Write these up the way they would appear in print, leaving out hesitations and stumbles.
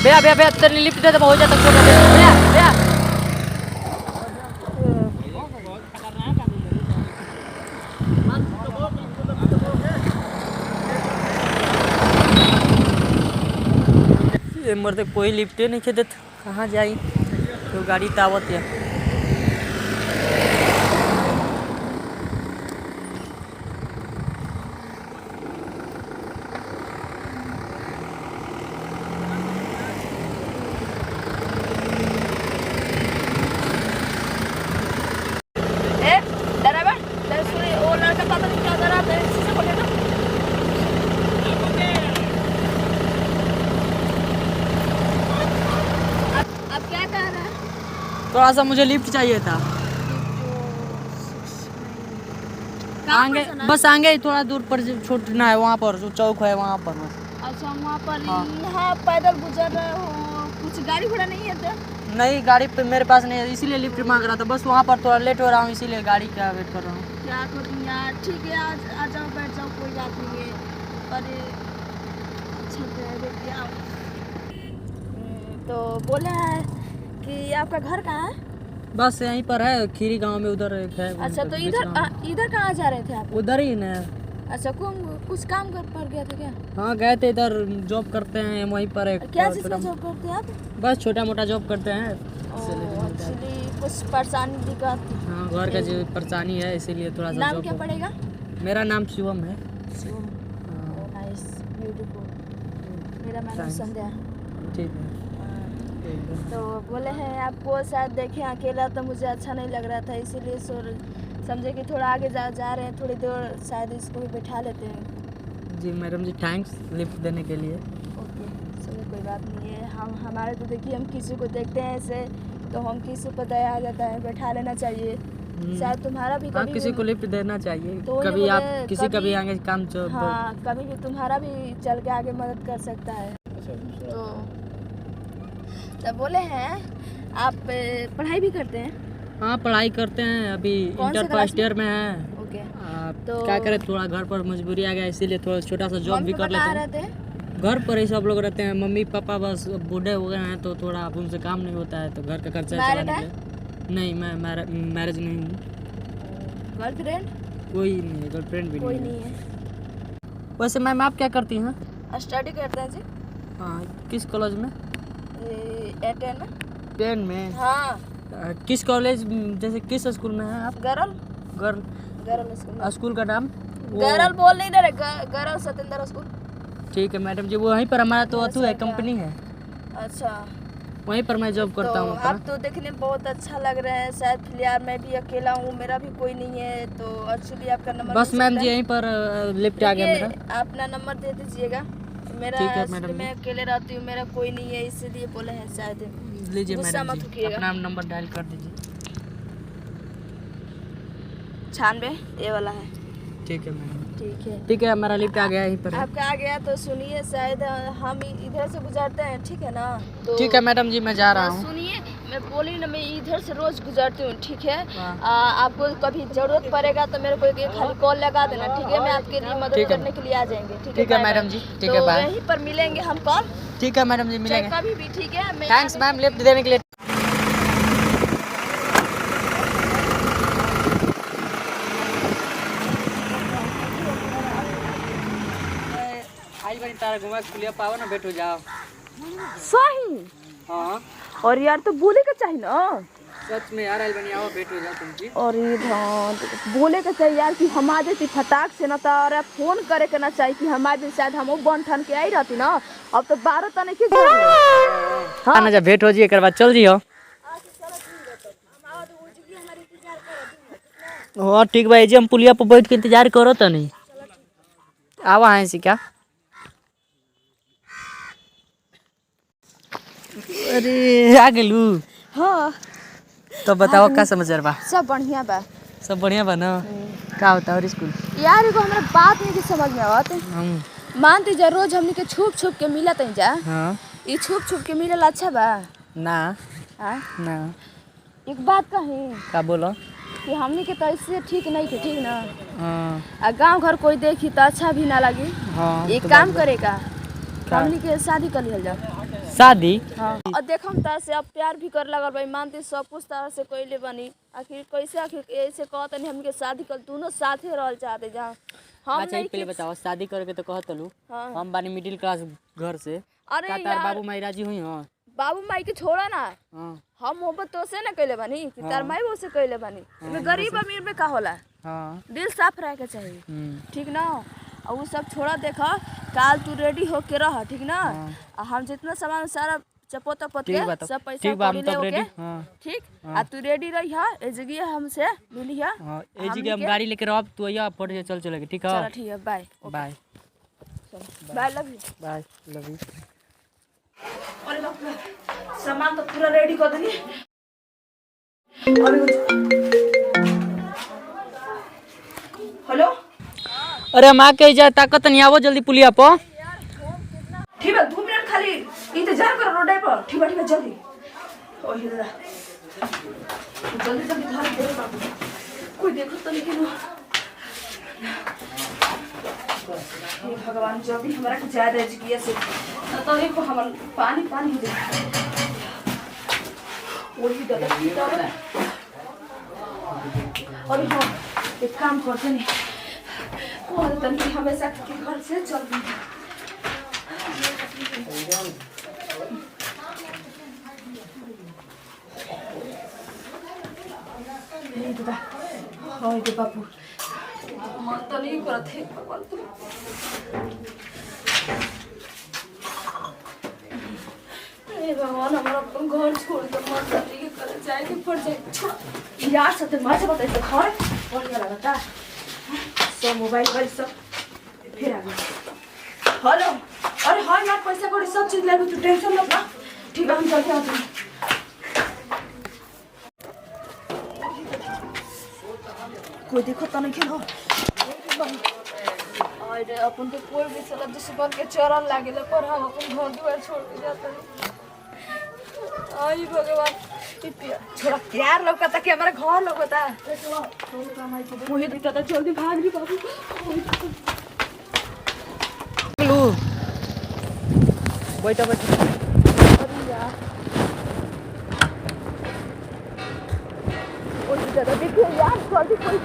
भैया भैया भैया तेरे लिफ्ट दे दे हो जाता छोटा भैया भैया। ये मर्द कोई लिफ्टे नहीं खेदे कहाँ जाई तो गाड़ी तावत है। थोड़ा सा मुझे लिफ्ट चाहिए था। आगे बस आगे थोड़ा दूर पर छूटना है वहाँ पर जो चौक है वहाँ पर बस। अच्छा वहाँ पर यहाँ पैदल गुजर रहे हो कुछ गाड़ी घोड़ा नहीं है तो? नहीं गाड़ी पे मेरे पास नहीं है इसीलिए लिफ्ट मांग रहा था बस वहाँ पर थोड़ा लेट हो रहा हूँ इसीलिए गाड़ी का वेट कर रहा हूँ। क्या करूँ यार ठीक है आ जाओ बैठ जाओ कोई बात नहीं है पर अच्छा तो बोले हैं कि आपका घर कहाँ है? बस यहीं पर है खीरी गांव में उधर एक है। अच्छा तो इधर कहाँ जा रहे थे आप? उधर ही ना। अच्छा कुछ काम पर गया था क्या? हाँ गए थे इधर जॉब करते हैं वहीं पर एक। क्या चीज़ का जॉब करते हैं आप? बस छोटा मोटा जॉब करते हैं। कुछ परेशानी दिक्कत? हाँ घर का जो परेशानी है इसीलिए थोड़ा सा। नाम क्या पड़ेगा? मेरा नाम शिवम है। Nice beautiful. मेरा नाम संध्या। ठीक है। तो बोले हैं आपको शायद देखें अकेला तो मुझे अच्छा नहीं लग रहा था इसीलिए समझे कि थोड़ा आगे जा रहे हैं थोड़ी देर शायद इसको भी बैठा लेते हैं। जी मैडम जी थैंक्स लिफ्ट देने के लिए। ओके चलिए कोई बात नहीं है। हमारे तो देखिए हम किसी को देखते हैं ऐसे तो हम किसी पर दया आ जाता है बैठा लेना चाहिए। शायद तुम्हारा भी कभी किसी को लिफ्ट देना चाहिए तो कभी आप किसी का भी आगे काम हाँ कभी भी तुम्हारा भी चल के आगे मदद कर सकता है। तो बोले हैं आप पढ़ाई भी करते हैं? हाँ पढ़ाई करते हैं अभी इंटर फर्स्ट ईयर में है। ओके तो क्या करें थोड़ा घर पर मजबूरी आ गया इसीलिए थोड़ा छोटा सा जॉब भी कर लेते हैं। घर पर ही सब लोग रहते हैं मम्मी पापा बस बूढ़े हो गए हैं तो थोड़ा अब उनसे काम नहीं होता है तो घर का खर्चा चलाने के लिए। नहीं मैं मैरिज नहीं हूँ। गर्लफ्रेंड? कोई नहीं है गर्लफ्रेंड भी कोई नहीं है। वैसे मैम आप क्या करती हैं? स्टडी करते हैं जी। हाँ किस कॉलेज में? 10 में। हाँ किस कॉलेज जैसे किस स्कूल में है आप? गरल स्कूल का नाम? गरल बोल नहीं रहे गरल सतेंद्र स्कूल। ठीक है मैडम जी वो वहीं पर हमारा तो अतु है कंपनी है। अच्छा वहीं पर मैं जॉब करता हूँ। आप तो देखने में बहुत अच्छा लग रहे हैं शायद फिलहाल मैं भी अकेला हूँ मेरा भी कोई नहीं है तो एक्चुअली आपका नंबर बस मैम जी यहीं पर लिफ्ट आ गया मेरा। अपना नंबर दे दीजिएगा मेरा। मैं अकेले रहती हूँ मेरा कोई नहीं है इसलिए बोले हैं शायद। लीजिए मैडम जी अपना नंबर डायल कर दीजिए। 96 ये वाला है। ठीक है मैडम ठीक है हमारा लिफ्ट आ गया यहीं पर। आपका आ गया तो सुनिए शायद हम इधर से गुजरते हैं ठीक है ना? तो ठीक है मैडम जी मैं जा रहा हूँ। सुनिए मैं बोली ना मैं इधर से रोज गुजरती हूँ ठीक है। आपको कभी जरूरत पड़ेगा तो मेरे को खाली कॉल लगा देना ठीक है। मैं आपके लिए मदद करने के लिए आ जाएंगे ठीक है मैडम जी। ठीक है बाय। यहीं पर मिलेंगे हम कॉल। ठीक है मैडम जी मिलेंगे कभी भी ठीक है। थैंक्स मैम लिफ्ट देने के लिए। तारा घुमा खुलिया पावा ना बैठ हो जाओ। सही। हाँ और यार तो बोले का चाहिए ना सच में यार अलबनी आओ बैठ हो जाओ तुम जी। और ये बोले का चाहिए यार कि हम आ जाती फटाक से ना तो फोन करे के ना चाहिए कि हम आ जाए शायद हम बन ठन के आई रहती ना। अब तो 12 तने की हाँ ना जब भेंट हो जी एक बार चल जियो। हाँ ठीक भाई जी हम पुलिया पर बैठ के इंतजार करो तो नहीं आवा है सी क्या। अरे आ गेलू। हाँ तो बताओ क्या समाचार बा? सब बढ़िया बा। सब बढ़िया बा ना? का होता है स्कूल? यार एगो हमरा बात नहीं समझ में आवत। मानते जा रोज हमनी के छुप छुप के मिलत है जा। हाँ ये छुप छुप के मिलल अच्छा बा ना? हाँ ना एक बात कही का बोलो कि हमनी के तो इससे ठीक नहीं थे ठीक ना। हाँ गांव घर कोई देखी तो अच्छा भी ना लगी। हाँ एक काम करेगा हमनी के शादी कर लिया जाओ। शादी और देखो हम तार से अब प्यार भी कर लगल भाई मानती सब कुछ तार से कोइले बनी आखिर कैसे आखिर ऐसे कहत नहीं हमके शादी कर दोनों साथे रहल चाहते जहां हम अच्छा नहीं पहले बताओ शादी करके तो कहत लू हाँ। हम बानी मिडिल क्लास घर से अरे का तार यार बाबू माई राजी हुई हां बाबू माई के छोड़ा ना हां हम मोहब्बत तो से ना कैले बानी कि तार माई वो से कैले बानी में गरीब अमीर में का होला हां दिल साफ रहे के चाहिए ठीक ना और वो सब छोड़ा देखा काल तू रेडी होके रह ठीक ना हम जितना सामान सारा चपोत के सब पैसा कौड़ी ले ओके ठीक आ तू रेडी रही है ए जगह हमसे मिली है हां ए जगह हम गाड़ी लेके रहब तू आइया फट से चल चलेगे ठीक है चलो ठीक है bye bye bye love you bye love you अरे बाप रे सामान तो पूरा रेडी कर देनी हेलो अरे मां के जा ताकत नहीं आवो जल्दी पुलिया पर ठीक है 2 मिनट खाली इंतजार करो रोड पर ठीक है जल्दी ओही दादा जल्दी जल्दी घर दे बाबू कोई देखो तो नहीं हे भगवान जो भी हमारा के ज्यादा एजुकिया से तो देखो हम पानी पानी दे ओही दादा और हाँ एक काम करते नहीं वो तनकी हमेशा के घर से चल रही है हाय रे बाबू मन तो नहीं करत है भगवान तुम हे भगवान हमारा अपन घर छोड़ के मन तो नहीं कर जाए कि पड़ जाए छोड़ यार सते मजा बताई तो घर और क्या लगता सब मोबाइल पर सब फिर आ गया हेलो अरे हाँ यार पैसा कौड़ी सब चीज लेके तू टेंशन मत ना ठीक है हम जल्दी आते हैं कोई देखो तो नहीं खेलो अरे अपन तो कोई भी चला दुश्मन के चरण लागेला पर हम अपन घर द्वार छोड़ के जाते हैं आई भगवान छोड़ा प्यार लौकता कि हमारा घर लौकता मुझे दिखता था जल्दी भाग रही बाबू बैठा बैठा अरे यार ओ दादा देखो यार जल्दी कोई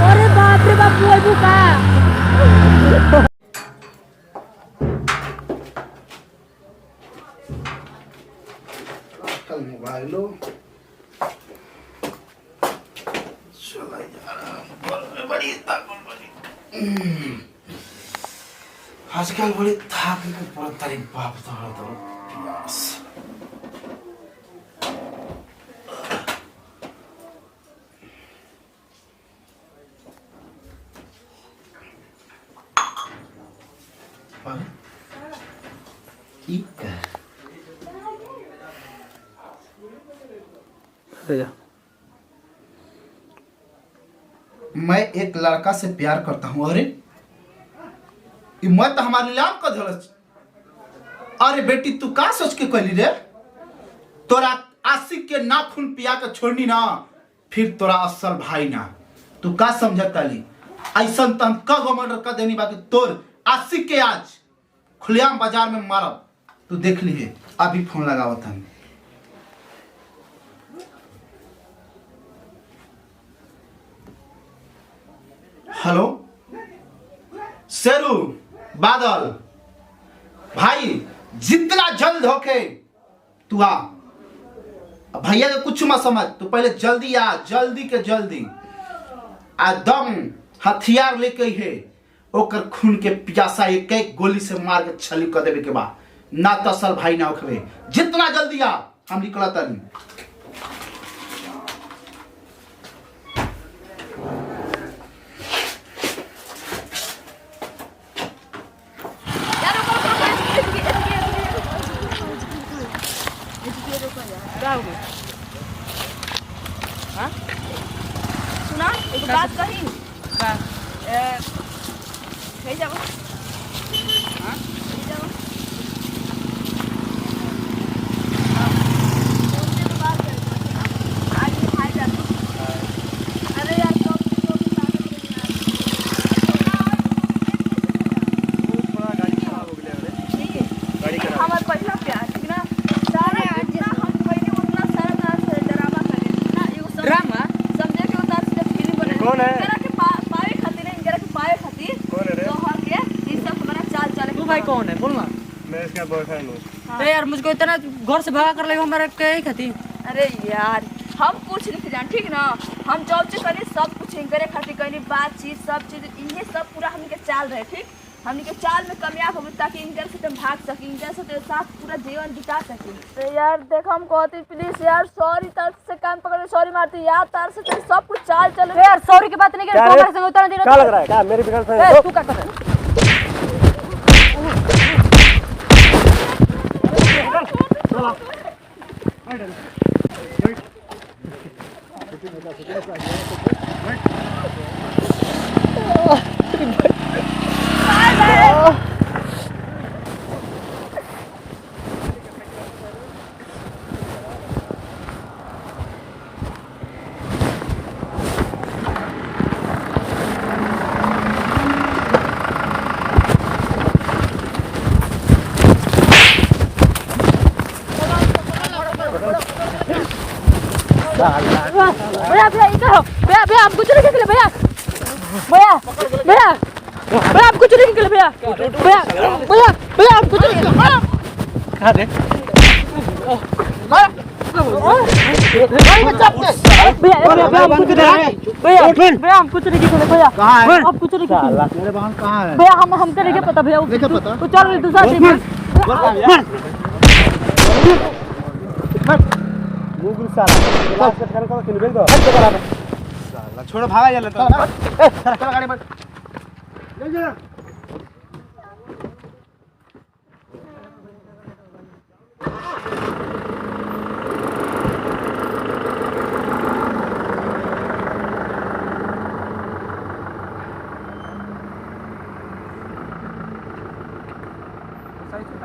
अरे बाप रे बाप कोई बुका कल मोबाइलो चला यार बड़ी ताकत बड़ी आजकल बड़ी थाक के पूरा तारीख बाप तो बस मैं एक लड़का से प्यार करता हूँ। अरे मैं तो हमारे लाभ का धरस। अरे बेटी तू का सोच के कहली रे तोरा आशिक के नाखून पिया के छोड़नी ना फिर तोरा असल भाई ना तू का समझता ली ऐसा तो हम कब मर्डर कर देनी बाकी तोर आशिक के आज खुलेआम बाजार में मारब तू देख ली अभी फोन लगावत हम। हेलो शेरू बादल भाई जितना जल्द होके तू आ भैया के कुछ मत समझ तू पहले जल्दी आ जल्दी के जल्दी आ दम हथियार लेके है ओकर खून के पियासा एक एक गोली से मार के छली कर देवे के बाद ना तो असल भाई ना होखे जितना जल्दी आ हम निकला तनी। सुना एक बात कही जाओ आज कौन है बोलना। मैं इसका बॉयफ्रेंड हूँ। अरे यार मुझको इतना घर से भगा कर ले हमारे क्या ही खाती। अरे यार हम कुछ नहीं जान ठीक ना, हम जॉब से करी सब कुछ करे खातिर करी बातचीत सब चीज इहे सब पूरा हमनी के चाल रहे ठीक, हमनी के चाल में कामयाब हो ताकि इनकर से हम भाग सकी, इनकर से साथ पूरा जीवन बिता सकी। तो यार देख हम कहती प्लीज यार सॉरी, तार से कान पकड़ के सॉरी मारती यार, तार से सब कुछ चाल चल यार सॉरी की बात नहीं कर क्या लग रहा है क्या मेरी गर्लफ्रेंड तू क्या कर रहा है? भैया भैया इधर हो, भैया भैया हमको चले के भैया भैया भैया भैया हमको चले के भैया भैया भैया भैया हमको चले के कहाँ दे भैया भैया हमको चले के भैया कहाँ है? आपको चले के मेरे बहन कहाँ है? भैया हमको नहीं पता भैया देखे पता? वो चल रही दूसरा चीज मुंह साला क्लास कट करने का किन बेल दो साला छोड़ो भागा चल तो चल गाड़ी में ले जा। सही से